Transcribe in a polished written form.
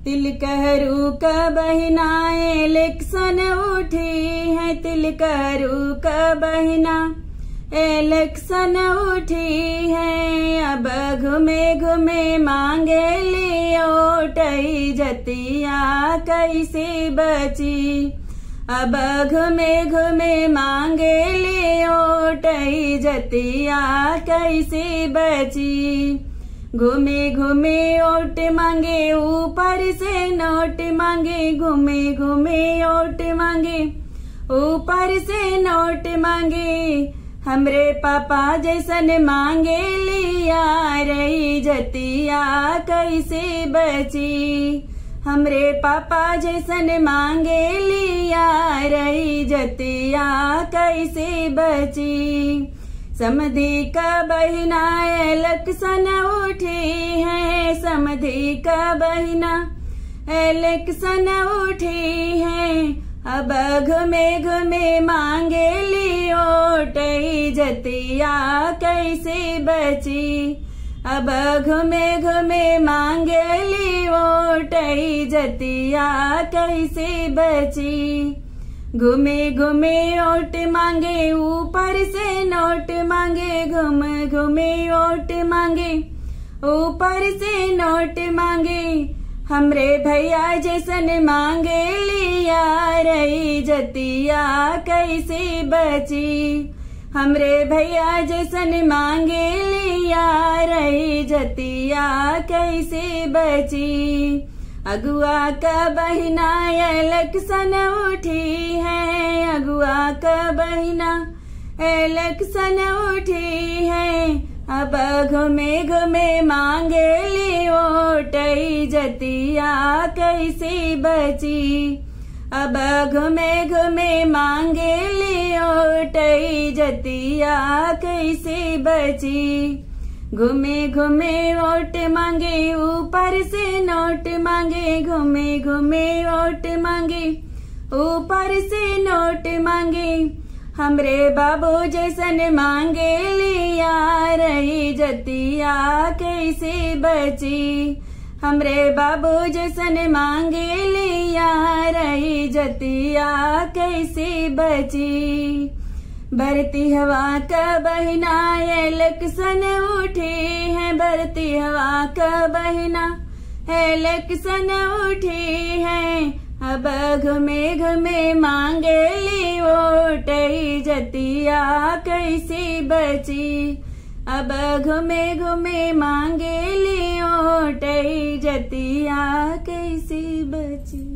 तिलकहरू का बहिना इलेक्शन उठी है, तिलकहरू का बहिना इलेक्शन उठी है। अब घूमे घूमे मांगे लियो टई जतिया कैसे बची। अब घूमे घूमे मांगे लियो टई जतिया कैसे बची। घूमे घूमे ओट मांगे ऊपर से नोट मांगे, घूमे घूमे ओट मांगे ऊपर से नोट मांगे। हमरे पापा जैसन मांगे लिया रही जतिया कैसे बची। हमरे पापा जैसन मांगे लिया रही जतिया कैसे बची। समधी का बहिना इलेक्शन उठी है, समधी का बहिना इलेक्शन उठी है। अब घूमे घूमे मांगे लियो टई जतिया कैसे बची। अब घूमे घूमे मांगे लियो टई जतिया कैसे बची। घूमे घूमे ओट मांगे ऊपर से नोट मांगे, घूमे घूमे ओट मांगे ऊपर से नोट मांगे। हमरे भैया जैसन मांगे लिया रही जतिया कैसे बची। हमरे भैया जैसन मांगे लिया रही जतिया कैसे बची। अगुआ का बहिना इलेक्शन उठी है, अगुआ का बहिना इलेक्शन उठी है। अब घूमे घूमे मांगे लियो टई जतिया कैसे बची। अब घूमे घूमे मांगे लियो टई जतिया कैसे बची। घूमे घूमे ओट मांगे ऊपर से नोट मांगे, घूमे घूमे ओट मांगे ऊपर से नोट मांगे। हमरे बाबू जैसन मांगे लिया रही जतिया कैसे बची। हमरे बाबू जैसन मांगे लिया रही जतिया कैसे बची। बरती हवा का बहिना इलेक्शन उठी है, बरती हवा का बहिना इलेक्शन उठी है। अब घूमे घूमे मांगे लियो टई जतिया कैसे बची। अब घूमे घूमे मांगे लियो टई जतिया कैसे बची।